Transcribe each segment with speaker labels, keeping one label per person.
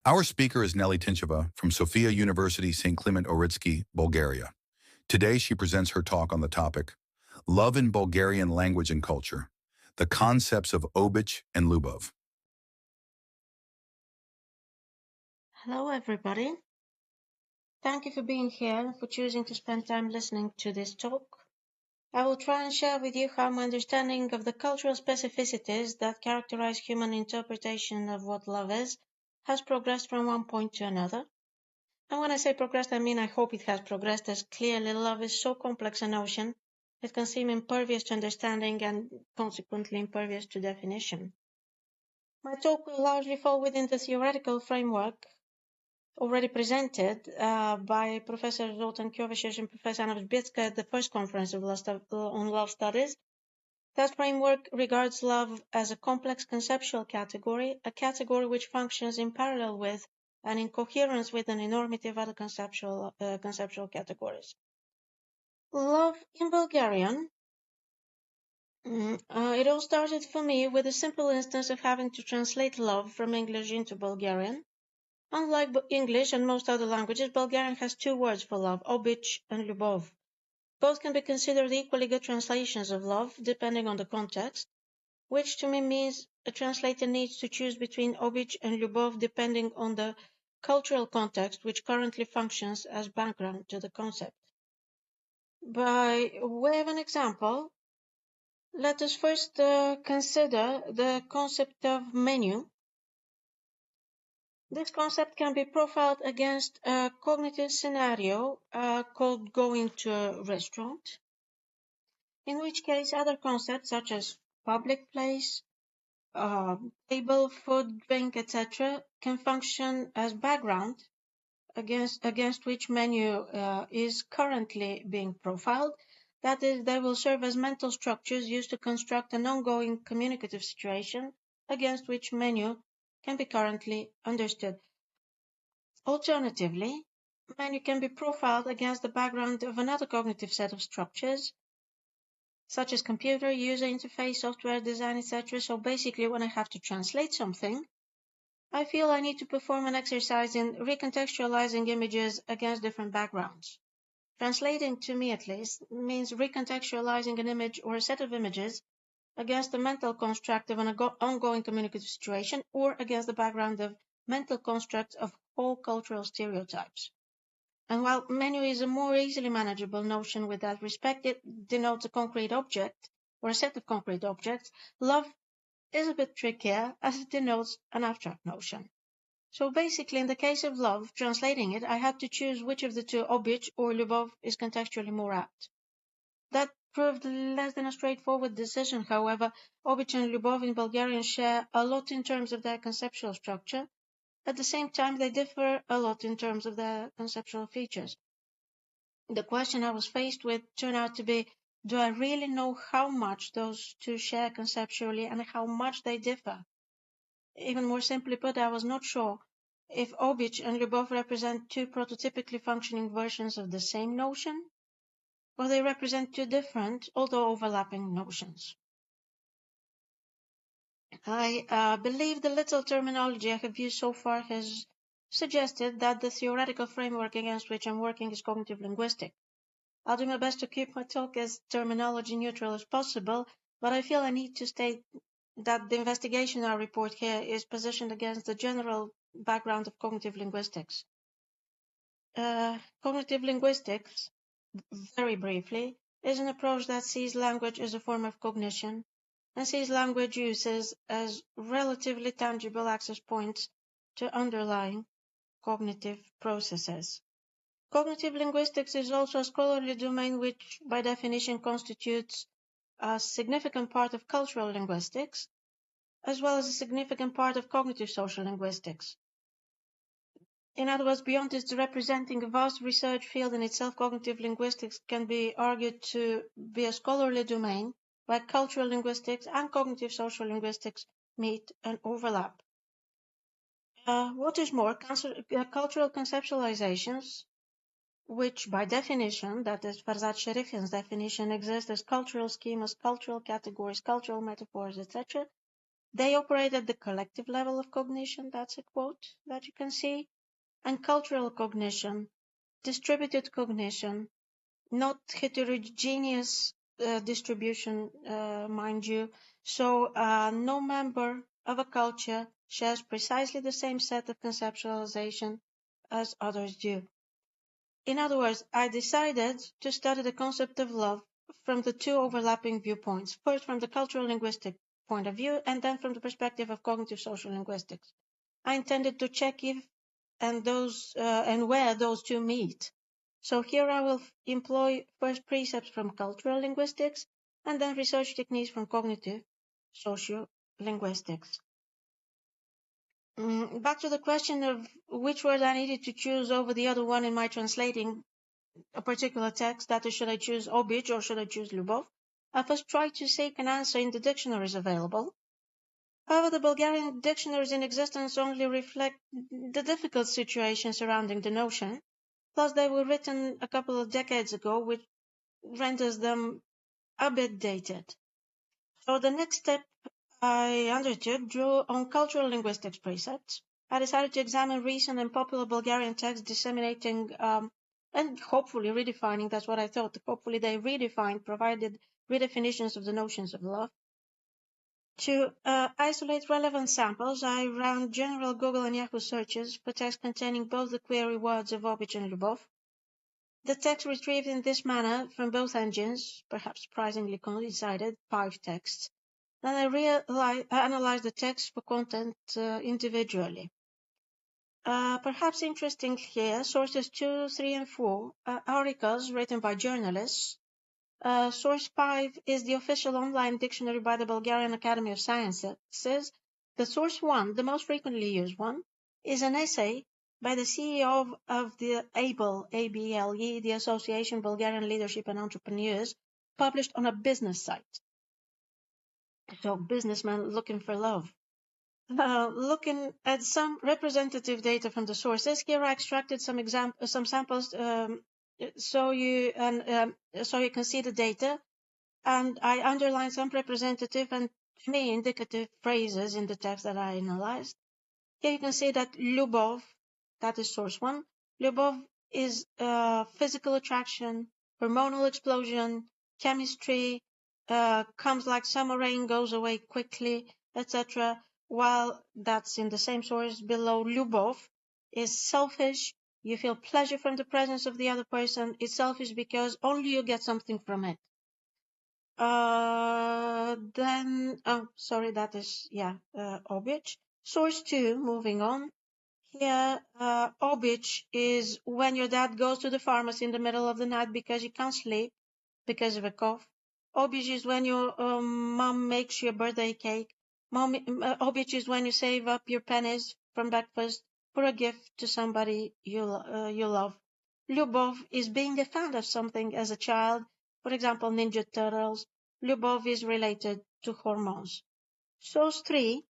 Speaker 1: Our speaker is Nelly Tincheva from Sofia University, St. Kliment, Ohridski, Bulgaria. Today, she presents her talk on the topic, Love in Bulgarian Language and Culture, the concepts of ОБИЧ and ЛЮБОВ.
Speaker 2: Hello, everybody. Thank you for being here and for choosing to spend time listening to this talk. I will try and share with you how my understanding of the cultural specificities that characterize human interpretation of what love is has progressed from one point to another. And when I say progressed, I mean I hope it has progressed, as clearly love is so complex a notion it can seem impervious to understanding and consequently impervious to definition. My talk will largely fall within the theoretical framework already presented by Professor Zoltan Kjovičić and Professor Anna Ohridski at the first conference on love studies. That framework regards love as a complex conceptual category, a category which functions in parallel with and in coherence with an enormity of other conceptual categories. Love in Bulgarian. It all started for me with a simple instance of having to translate love from English into Bulgarian. Unlike English and most other languages, Bulgarian has two words for love, ОБИЧ and ЛЮБОВ. Both can be considered equally good translations of love, depending on the context, which to me means a translator needs to choose between ОБИЧ and ЛЮБОВ depending on the cultural context which currently functions as background to the concept. By way of an example, let us first consider the concept of menu. This concept can be profiled against a cognitive scenario called going to a restaurant, in which case other concepts such as public place, table, food, drink, etc. can function as background against which menu is currently being profiled. That is, they will serve as mental structures used to construct an ongoing communicative situation against which menu can be currently understood. Alternatively, menu can be profiled against the background of another cognitive set of structures, such as computer, user interface, software design, etc. So basically, when I have to translate something, I feel I need to perform an exercise in recontextualizing images against different backgrounds. Translating, to me at least, means recontextualizing an image or a set of images against the mental construct of an ongoing communicative situation or against the background of mental constructs of whole cultural stereotypes. And while menu is a more easily manageable notion with that respect, it denotes a concrete object or a set of concrete objects, love is a bit trickier as it denotes an abstract notion. So basically, in the case of love, translating it, I had to choose which of the two, ОБИЧ or ЛЮБОВ, is contextually more apt. That proved less than a straightforward decision, however. ОБИЧ and ЛЮБОВ in Bulgarian share a lot in terms of their conceptual structure. At the same time, they differ a lot in terms of their conceptual features. The question I was faced with turned out to be, do I really know how much those two share conceptually and how much they differ? Even more simply put, I was not sure if ОБИЧ and ЛЮБОВ represent two prototypically functioning versions of the same notion, or they represent two different, although overlapping notions. I believe the little terminology I have used so far has suggested that the theoretical framework against which I'm working is cognitive linguistic. I'll do my best to keep my talk as terminology neutral as possible, but I feel I need to state that the investigation I report here is positioned against the general background of cognitive linguistics. Cognitive linguistics, very briefly, is an approach that sees language as a form of cognition and sees language uses as relatively tangible access points to underlying cognitive processes. Cognitive linguistics is also a scholarly domain which, by definition, constitutes a significant part of cultural linguistics, as well as a significant part of cognitive social linguistics. In other words, beyond its representing a vast research field in itself, cognitive linguistics can be argued to be a scholarly domain where cultural linguistics and cognitive social linguistics meet and overlap. What is more, cultural conceptualizations, which by definition, that is Farzad Sharifian's definition, exist as cultural schemas, cultural categories, cultural metaphors, etc., They operate at the collective level of cognition, that's a quote that you can see, and cultural cognition, distributed cognition, not heterogeneous distribution, mind you. So no member of a culture shares precisely the same set of conceptualization as others do. In other words, I decided to study the concept of love from the two overlapping viewpoints, first from the cultural linguistic point of view, and then from the perspective of cognitive social linguistics. I intended to check if and where those two meet. So here I will employ first precepts from cultural linguistics and then research techniques from cognitive sociolinguistics. Back to the question of which word I needed to choose over the other one in my translating a particular text, that is, should I choose ОБИЧ or should I choose ЛЮБОВ? I first tried to seek an answer in the dictionaries available. However, the Bulgarian dictionaries in existence only reflect the difficult situation surrounding the notion. Plus, they were written a couple of decades ago, which renders them a bit dated. So the next step I undertook drew on cultural linguistics precepts. I decided to examine recent and popular Bulgarian texts disseminating and hopefully redefining, that's what I thought, hopefully they redefined, provided redefinitions of the notions of love. To isolate relevant samples, I ran general Google and Yahoo searches for texts containing both the query words of ОБИЧ and ЛЮБОВ. The text retrieved in this manner from both engines, perhaps surprisingly coincided, 5 texts. Then I analyzed the text for content individually. Perhaps interesting here, sources 2, 3, and 4 are articles written by journalists. Source 5 is the official online dictionary by the Bulgarian Academy of Sciences. The source 1, the most frequently used one, is an essay by the CEO of the ABLE, ABLE, the Association Bulgarian Leadership and Entrepreneurs, published on a business site. So, businessmen looking for love. Looking at some representative data from the sources, here I extracted some samples so you can see the data, and I underlined some representative and, to me, indicative phrases in the text that I analyzed. Here you can see that ЛЮБОВ, that is source 1, ЛЮБОВ is physical attraction, hormonal explosion, chemistry, comes like summer rain, goes away quickly, etc. While that's in the same source below, ЛЮБОВ is selfish. You feel pleasure from the presence of the other person. It's selfish because only you get something from it. That is, ОБИЧ. Source 2, moving on. Here, ОБИЧ is when your dad goes to the pharmacy in the middle of the night because you can't sleep because of a cough. ОБИЧ is when your mom makes you a birthday cake. ОБИЧ is when you save up your pennies from breakfast for a gift to somebody you love. ЛЮБОВ is being a fan of something as a child. For example, Ninja Turtles. ЛЮБОВ is related to hormones. Source 3,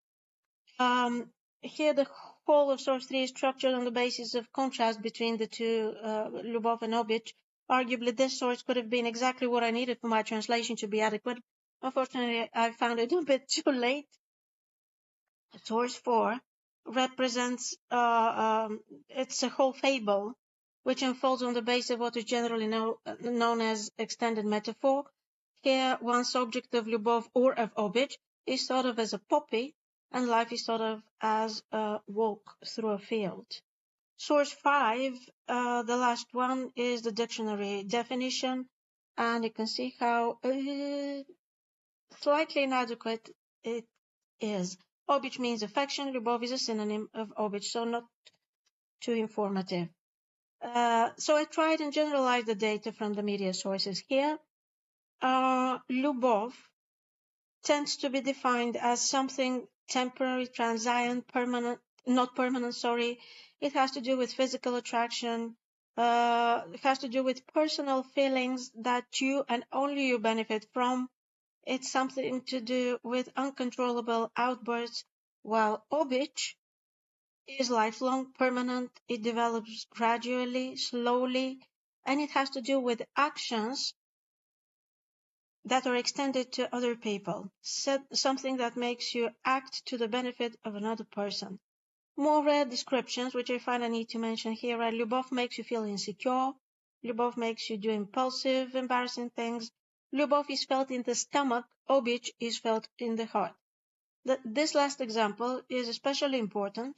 Speaker 2: here the whole of source 3 is structured on the basis of contrast between the two, ЛЮБОВ and ОБИЧ. Arguably, this source could have been exactly what I needed for my translation to be adequate. Unfortunately, I found it a bit too late. Source 4 represents, it's a whole fable, which unfolds on the basis of what is generally known as extended metaphor. Here, one's object of ЛЮБОВ or of ОБИЧ is thought of as a poppy, and life is thought of as a walk through a field. Source 5, the last one, is the dictionary definition, and you can see how slightly inadequate it is. ОБИЧ means affection, ЛЮБОВ is a synonym of ОБИЧ, so not too informative. So I tried and generalized the data from the media sources here. ЛЮБОВ tends to be defined as something temporary, transient, not permanent, sorry. It has to do with physical attraction. It has to do with personal feelings that you and only you benefit from. It's something to do with uncontrollable outbursts, while ОБИЧ is lifelong, permanent. It develops gradually, slowly, and it has to do with actions that are extended to other people, something that makes you act to the benefit of another person. More rare descriptions, which I find I need to mention here, are Lyubov makes you feel insecure, Lyubov makes you do impulsive, embarrassing things, Lyubov is felt in the stomach, Obich is felt in the heart. This last example is especially important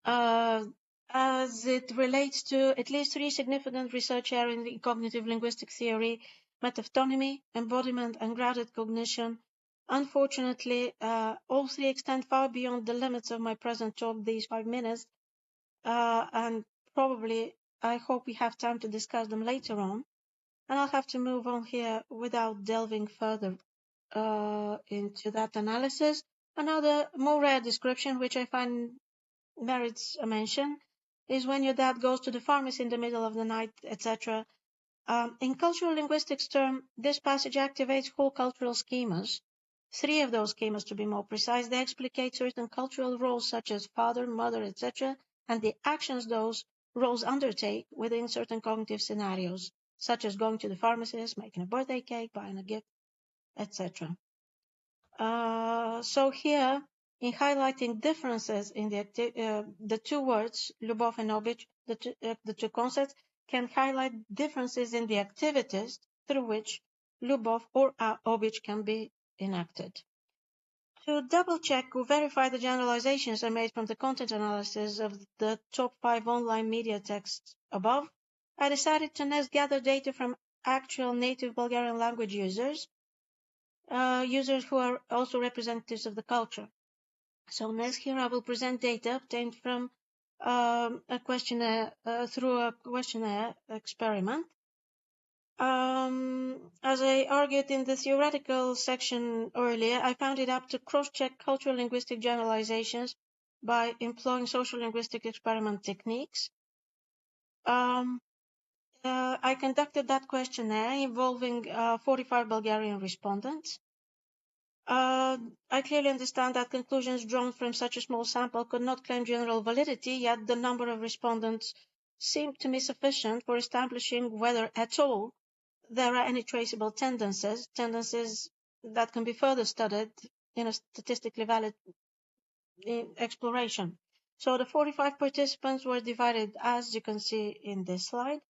Speaker 2: as it relates to at least three significant research areas in cognitive linguistic theory: metaphonymy, embodiment, and grounded cognition. Unfortunately, all three extend far beyond the limits of my present talk, these 5 minutes, and probably I hope we have time to discuss them later on. And I'll have to move on here without delving further into that analysis. Another more rare description, which I find merits a mention, is when your dad goes to the pharmacy in the middle of the night, etc. In cultural linguistics term, this passage activates whole cultural schemas. 3 of those schemas, to be more precise. They explicate certain cultural roles such as father, mother, etc., and the actions those roles undertake within certain cognitive scenarios, such as going to the pharmacist, making a birthday cake, buying a gift, etc. So here, in highlighting differences in the two words, Lyubov and Obich, the two concepts, can highlight differences in the activities through which Lyubov or Obich can be enacted. To double-check or verify the generalizations I made from the content analysis of the top 5 online media texts above, I decided to next gather data from actual native Bulgarian language users who are also representatives of the culture. So next here I will present data obtained from a questionnaire through a questionnaire experiment. As I argued in the theoretical section earlier, I found it up to cross-check cultural linguistic generalizations by employing social linguistic experiment techniques. I conducted that questionnaire involving 45 Bulgarian respondents. I clearly understand that conclusions drawn from such a small sample could not claim general validity, yet the number of respondents seemed to me sufficient for establishing whether at all there are any traceable tendencies that can be further studied in a statistically valid exploration. So the 45 participants were divided as you can see in this slide.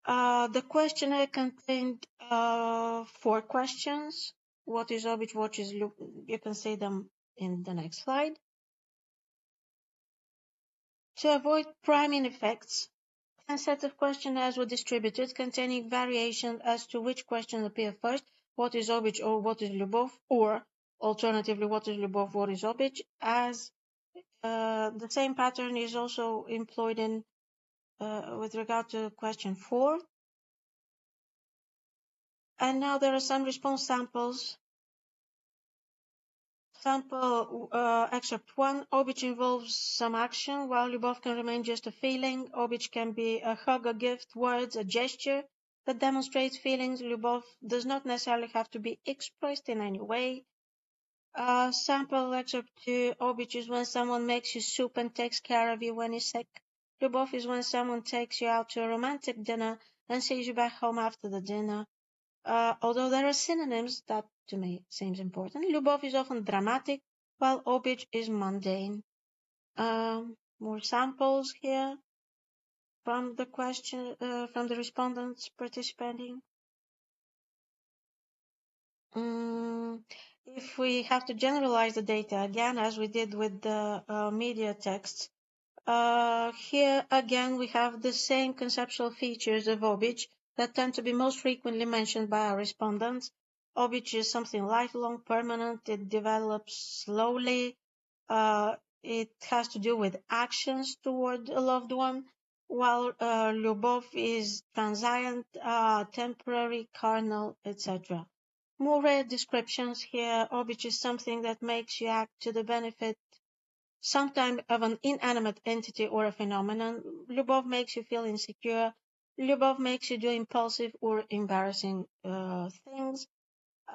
Speaker 2: The questionnaire contained 4 questions. What is Obich? What is Lyubov? You can see them in the next slide. To avoid priming effects, 10 sets of questionnaires were distributed containing variation as to which questions appear first, what is Obich or what is Lyubov, or alternatively, what is Lyubov, what is Obich, as the same pattern is also employed in with regard to question 4. And now there are some response samples. Sample excerpt 1. Obich involves some action, while Lyubov can remain just a feeling. Obich can be a hug, a gift, words, a gesture that demonstrates feelings. Lyubov does not necessarily have to be expressed in any way. Sample excerpt 2. Obich is when someone makes you soup and takes care of you when you're sick. Lyubov is when someone takes you out to a romantic dinner and sees you back home after the dinner. Although there are synonyms, that to me seems important. Lyubov is often dramatic, while Obich is mundane. More samples here from the from the respondents participating. If we have to generalize the data again, as we did with the media texts, here again we have the same conceptual features of Obich that tend to be most frequently mentioned by our respondents. Obich is something lifelong, permanent, it develops slowly, it has to do with actions toward a loved one, while Lyubov is transient, temporary, carnal, etc. More rare descriptions here. Obich is something that makes you act to the benefit sometimes of an inanimate entity or a phenomenon. Lyubov makes you feel insecure. Lyubov makes you do impulsive or embarrassing things.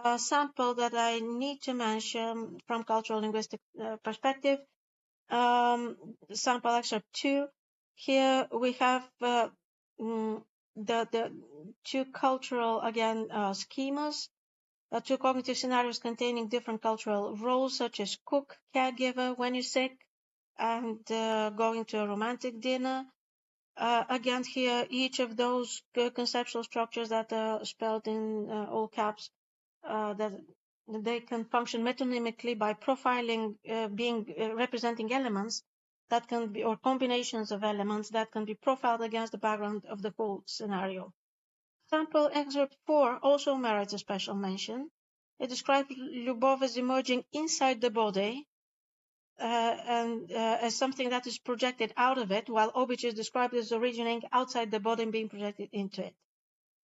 Speaker 2: A sample that I need to mention from cultural linguistic perspective, sample excerpt 2. Here we have the two cultural, again, schemas, two cognitive scenarios containing different cultural roles, such as cook, caregiver when you're sick, and going to a romantic dinner. Again, here, each of those conceptual structures that are spelled in all caps, that they can function metonymically by profiling, representing elements that can be, or combinations of elements that can be profiled against the background of the whole scenario. Sample excerpt 4 also merits a special mention. It describes Lyubov as emerging inside the body, and as something that is projected out of it, while Obich is described as originating outside the body and being projected into it.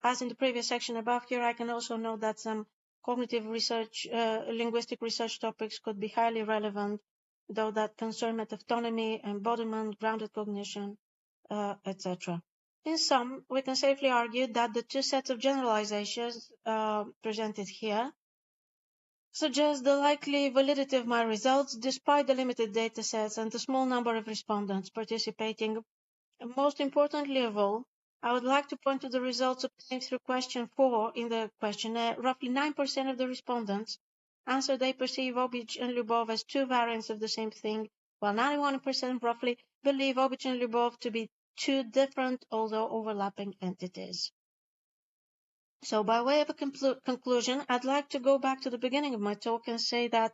Speaker 2: As in the previous section above, here I can also note that some cognitive research, linguistic research topics could be highly relevant, though that concern metaphonomy, embodiment, grounded cognition, etc. In sum, we can safely argue that the two sets of generalizations presented here suggest the likely validity of my results despite the limited data sets and the small number of respondents participating. Most importantly of all, I would like to point to the results obtained through question 4 in the questionnaire. Roughly 9% of the respondents answered they perceive Obich and Lyubov as two variants of the same thing, while 91% roughly believe Obich and Lyubov to be two different, although overlapping entities. So by way of a conclusion, I'd like to go back to the beginning of my talk and say that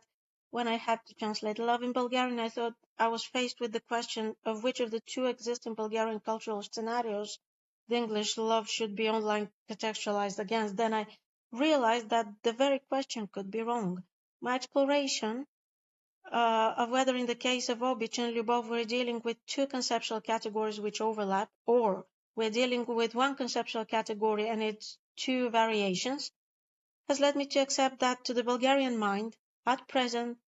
Speaker 2: when I had to translate love in Bulgarian, I thought I was faced with the question of which of the two existing Bulgarian cultural scenarios the English love should be online contextualized against. Then I realized that the very question could be wrong. My exploration of whether in the case of Obich and Lyubov we're dealing with two conceptual categories which overlap, or we're dealing with one conceptual category and its two variations, has led me to accept that to the Bulgarian mind, at present,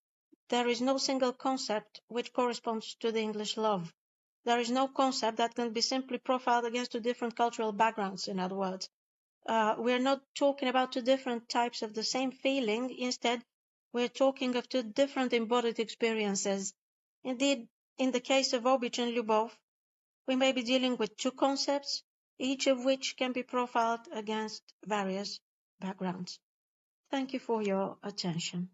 Speaker 2: there is no single concept which corresponds to the English love. There is no concept that can be simply profiled against two different cultural backgrounds, in other words. We're not talking about two different types of the same feeling. Instead, we're talking of two different embodied experiences. Indeed, in the case of Obich and Lyubov, we may be dealing with two concepts, each of which can be profiled against various backgrounds. Thank you for your attention.